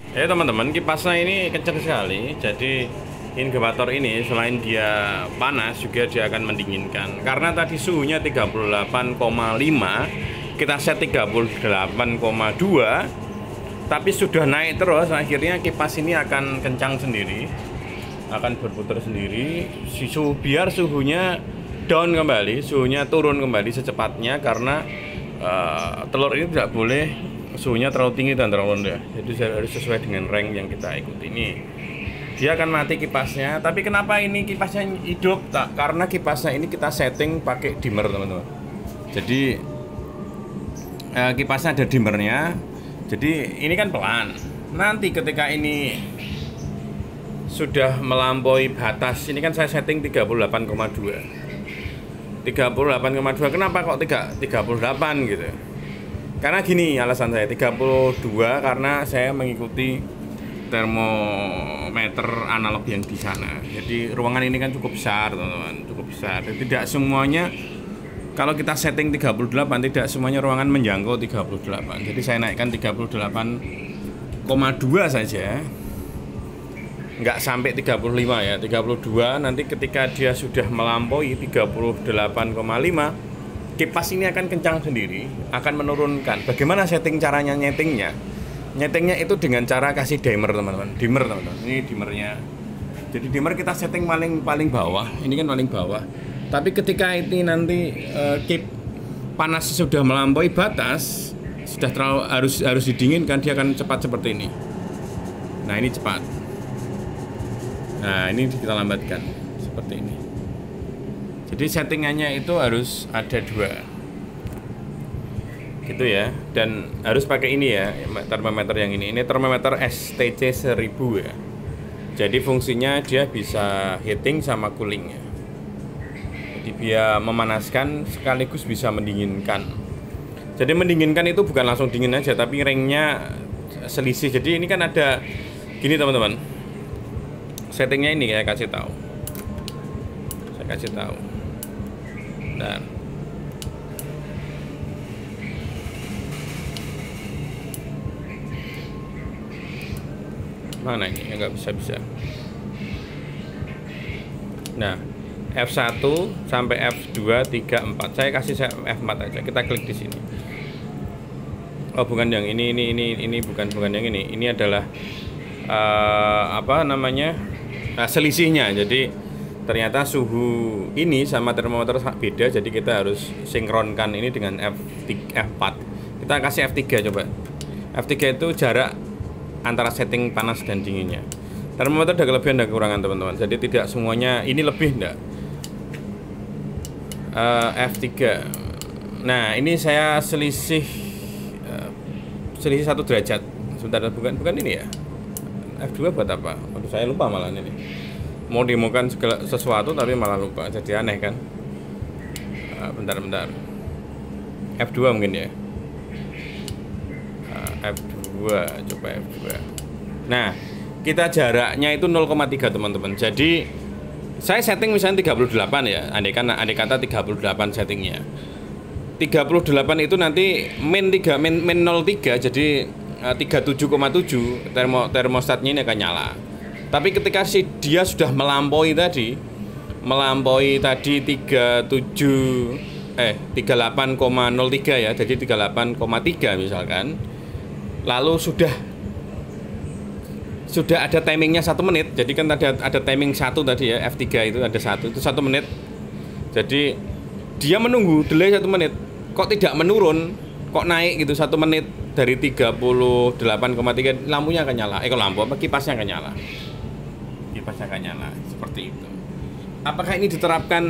Ya teman-teman, kipasnya ini kencang sekali. Jadi inkubator ini selain dia panas juga dia akan mendinginkan. Karena tadi suhunya 38,5, kita set 38,2, tapi sudah naik terus. Akhirnya kipas ini akan kencang sendiri, akan berputar sendiri. Biar suhunya down kembali, suhunya turun kembali secepatnya. Karena telur ini tidak boleh suhunya terlalu tinggi dan terlalu rendah. Jadi harus sesuai dengan rank yang kita ikuti ini. Dia akan mati kipasnya. Tapi kenapa ini kipasnya hidup? Tak, karena kipasnya ini kita setting pakai dimmer, teman-teman. Jadi kipasnya ada dimmernya. Jadi ini kan pelan. Nanti ketika ini sudah melampaui batas, ini kan saya setting 38,2. 38,2. Kenapa kok 38 gitu? Karena gini alasan saya 32, karena saya mengikuti termometer analog yang di sana. Jadi ruangan ini kan cukup besar, teman-teman, cukup besar. Jadi tidak semuanya, kalau kita setting 38, tidak semuanya ruangan menjangkau 38. Jadi saya naikkan 38,2 saja. Nggak sampai 35 ya, 32. Nanti ketika dia sudah melampaui 38,5, kipas ini akan kencang sendiri, akan menurunkan. Bagaimana setting caranya nyetingnya? Nyetingnya itu dengan cara kasih dimmer, teman-teman. Dimmer, teman-teman. Ini dimmernya. Jadi dimmer kita setting paling bawah. Ini kan paling bawah. Tapi ketika ini nanti kip panas sudah melampaui batas, sudah terlalu harus didinginkan, dia akan cepat seperti ini. Nah, ini cepat. Nah, ini kita lambatkan seperti ini. Jadi settingannya itu harus ada 2 gitu ya, dan harus pakai ini ya, termometer yang ini termometer STC 1000 ya. Jadi fungsinya dia bisa heating sama cooling ya. Jadi dia memanaskan sekaligus bisa mendinginkan. Jadi mendinginkan itu bukan langsung dingin aja, tapi ringnya selisih. Jadi ini kan ada gini, teman-teman. Settingnya ini saya kasih tahu. Nah, mana ini yang nggak bisa. Nah, F1 sampai F2, 3, 4. Saya kasih F4 aja. Kita klik di sini. Oh, bukan yang ini bukan yang ini. Ini adalah apa namanya? Selisihnya. Jadi ternyata suhu ini sama termometer beda, jadi kita harus sinkronkan ini dengan F4. Kita kasih F3 coba. F3 itu jarak antara setting panas dan dinginnya. Termometer ada kelebihan dan kekurangan, teman-teman. Jadi tidak semuanya ini lebih, enggak. F3. Nah, ini saya selisih 1 derajat. Sebentar, bukan ini ya. F2 buat apa? Waduh, saya lupa malah ini. Mau dimukan segala sesuatu tapi malah lupa, jadi aneh kan. Bentar. F2 mungkin ya. F2, coba F2. Nah, kita jaraknya itu 0,3, teman-teman. Jadi saya setting misalnya 38 ya. Andai kata 38 settingnya. 38 itu nanti min 03, jadi 37,7 termostatnya ini akan nyala. Tapi ketika dia sudah melampaui tadi 38,03 ya, jadi 38,3 misalkan. Lalu sudah ada timingnya 1 menit. Jadi kan ada timing 1 tadi ya, F3 itu ada 1 menit. Jadi dia menunggu delay 1 menit. Kok tidak menurun, kok naik gitu 1 menit dari 38,3, lampunya akan nyala. Kipasnya akan nyala. Seperti itu. Apakah ini diterapkan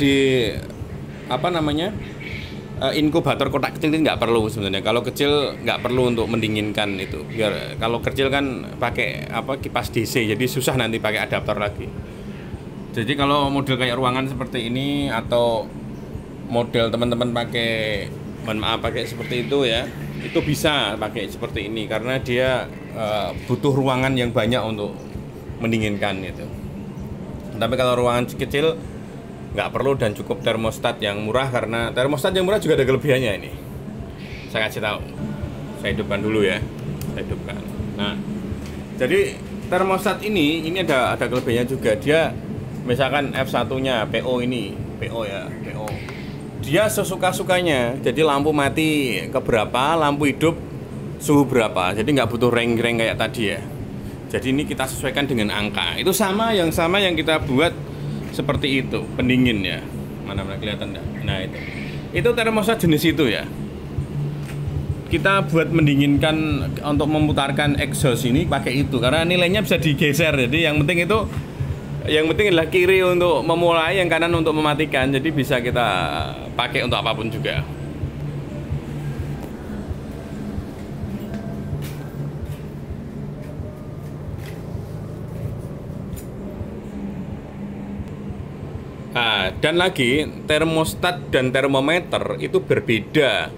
di inkubator kotak kecil? Ini nggak perlu sebenarnya. Kalau kecil nggak perlu untuk mendinginkan itu. Biar kalau kecil kan pakai kipas DC, jadi susah nanti pakai adaptor lagi. Jadi kalau model kayak ruangan seperti ini, atau model teman-teman pakai seperti itu ya, itu bisa pakai seperti ini karena dia butuh ruangan yang banyak untuk mendinginkan gitu. Tapi kalau ruangan kecil nggak perlu dan cukup termostat yang murah, karena termostat yang murah juga ada kelebihannya ini. Saya kasih tahu. Saya hidupkan dulu ya. Nah, Jadi termostat ini ada kelebihannya juga. Dia misalkan F1-nya PO ini, PO ya, PO. Dia sesuka-sukanya. Jadi lampu mati keberapa, lampu hidup suhu berapa. Jadi nggak butuh reng-reng kayak tadi ya. Jadi ini kita sesuaikan dengan angka. Itu sama yang kita buat seperti itu, pendingin ya. Mana kelihatan enggak? Nah, itu termostat jenis itu ya. Kita buat mendinginkan untuk memutarkan exhaust ini pakai itu karena nilainya bisa digeser. Jadi yang penting adalah kiri untuk memulai, yang kanan untuk mematikan. Jadi bisa kita pakai untuk apapun juga. Nah, dan lagi termostat dan termometer itu berbeda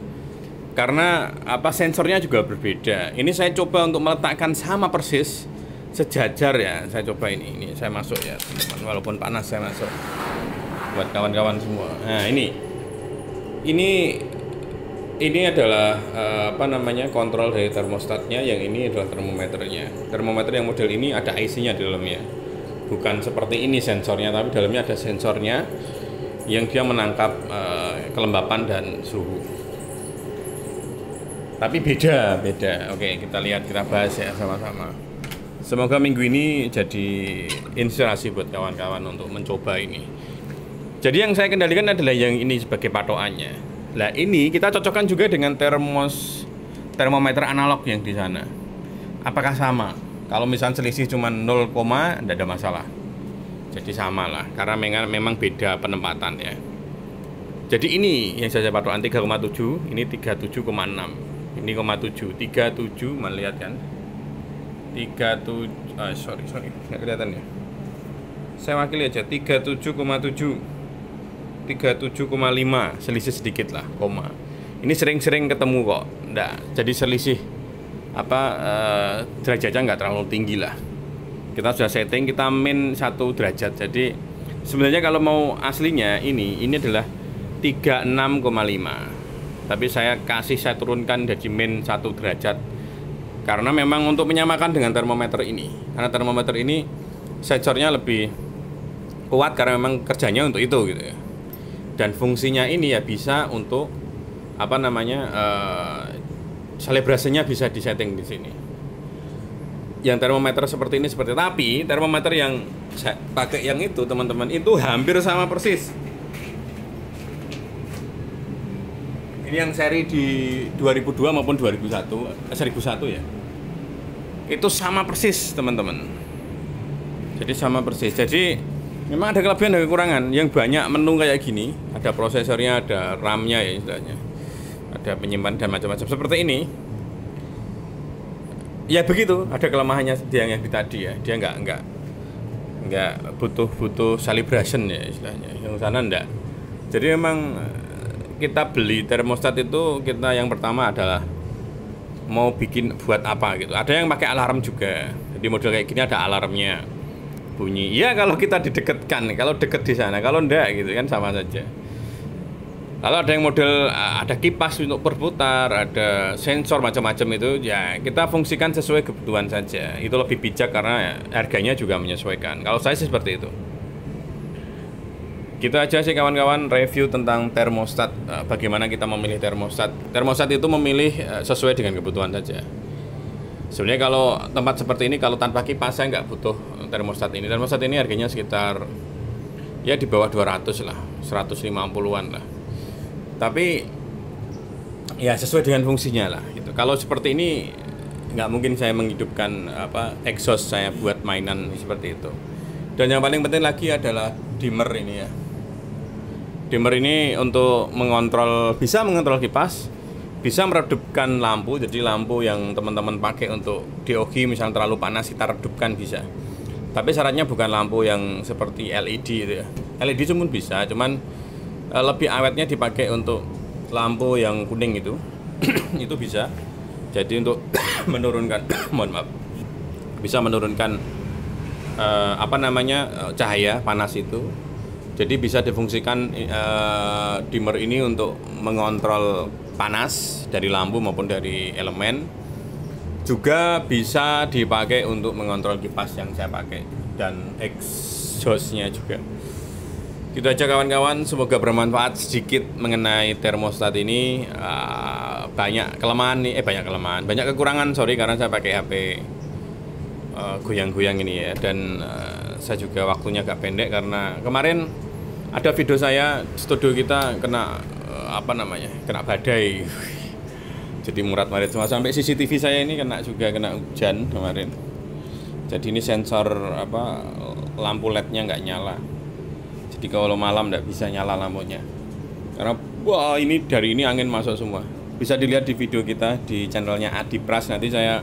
karena sensornya juga berbeda. Ini saya coba untuk meletakkan sama persis sejajar ya. Saya coba ini saya masuk ya teman-teman, walaupun panas saya masuk buat kawan-kawan semua. Nah, ini adalah kontrol dari termostatnya. Yang ini adalah termometernya. Termometer yang model ini ada IC-nya di dalamnya. Bukan seperti ini sensornya, tapi dalamnya ada sensornya yang dia menangkap kelembapan dan suhu. Tapi beda. Oke, kita lihat, kita bahas ya sama-sama. Semoga minggu ini jadi inspirasi buat kawan-kawan untuk mencoba ini. Jadi yang saya kendalikan adalah yang ini sebagai patokannya. Nah, ini kita cocokkan juga dengan termometer analog yang di sana. Apakah sama? Kalau misalnya selisih cuma 0, tidak ada masalah. Jadi sama lah, karena memang beda penempatan ya. Jadi ini yang saya patokan 3,7, ini 37,6. Ini 0,7, 37, melihat kan? 37, sorry, nggak kelihatan ya. Saya wakili aja, 37,7, 37,5, selisih sedikit lah, koma. Ini sering-sering ketemu kok, jadi selisih derajatnya nggak terlalu tinggi lah. Kita sudah setting, kita min 1 derajat. Jadi sebenarnya kalau mau aslinya ini adalah 36,5. Tapi saya turunkan jadi min 1 derajat karena memang untuk menyamakan dengan termometer ini. Karena termometer ini sensornya lebih kuat karena memang kerjanya untuk itu gitu ya. Dan fungsinya ini ya bisa untuk salibrasinya bisa disetting di sini. Yang termometer seperti ini tapi termometer yang saya pakai yang itu teman-teman itu hampir sama persis. Ini yang seri di 2002 maupun 1001 ya. Itu sama persis teman-teman. Jadi sama persis. Jadi memang ada kelebihan dan kekurangan. Yang banyak menu kayak gini, ada prosesornya, ada RAM-nya ya istilahnya. Ada penyimpan dan macam-macam seperti ini. Ya begitu, ada kelemahannya yang di tadi ya. Dia nggak butuh calibration ya istilahnya. Yang sana enggak. Jadi memang kita beli termostat itu yang pertama adalah mau buat apa gitu. Ada yang pakai alarm juga. Jadi model kayak gini ada alarmnya. Bunyi. Ya kalau kita didekatkan, kalau deket di sana, kalau enggak gitu kan sama saja. Kalau ada yang model ada kipas untuk berputar, ada sensor macam-macam itu, ya kita fungsikan sesuai kebutuhan saja. Itu lebih bijak karena harganya juga menyesuaikan. Kalau saya sih seperti itu. Gitu aja sih kawan-kawan review tentang termostat. Bagaimana kita memilih termostat. Termostat itu memilih sesuai dengan kebutuhan saja. Sebenarnya kalau tempat seperti ini kalau tanpa kipas saya nggak butuh termostat ini. Termostat ini harganya sekitar ya di bawah 200 lah, 150-an lah. Tapi ya sesuai dengan fungsinya lah gitu. Kalau seperti ini nggak mungkin saya menghidupkan exhaust saya buat mainan seperti itu. Dan yang paling penting lagi adalah dimmer ini ya. Dimmer ini untuk bisa mengontrol kipas, bisa meredupkan lampu. Jadi lampu yang teman-teman pakai untuk DOG misalnya terlalu panas kita redupkan bisa. Tapi syaratnya bukan lampu yang seperti LED itu ya. LED cuma bisa, cuman lebih awetnya dipakai untuk lampu yang kuning itu itu bisa. Jadi untuk menurunkan bisa menurunkan cahaya panas itu. Jadi bisa difungsikan dimmer ini untuk mengontrol panas dari lampu maupun dari elemen. Juga bisa dipakai untuk mengontrol kipas yang saya pakai dan exhaustnya juga. Gitu aja kawan-kawan, semoga bermanfaat sedikit mengenai termostat ini. Banyak kelemahan nih, banyak kekurangan, sorry, karena saya pakai HP goyang-goyang ini ya. Dan saya juga waktunya agak pendek karena kemarin ada video saya studio kita kena kena badai. Jadi murat-marit semua, sampai CCTV saya ini kena hujan kemarin. Jadi ini sensor lampu LED-nya nggak nyala. Jadi kalau malam nggak bisa nyala lampunya. Karena ini dari ini angin masuk semua. Bisa dilihat di video kita di channelnya Adipras. Nanti saya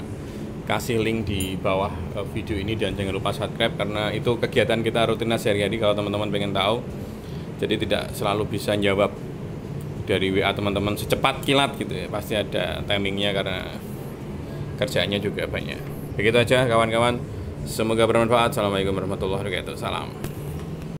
kasih link di bawah video ini, dan jangan lupa subscribe karena itu kegiatan kita rutinitas sehari-hari kalau teman-teman pengen tahu. Jadi tidak selalu bisa jawab dari WA teman-teman secepat kilat gitu ya. Pasti ada timingnya karena kerjaannya juga banyak. Begitu aja kawan-kawan. Semoga bermanfaat. Assalamualaikum warahmatullahi wabarakatuh. Salam.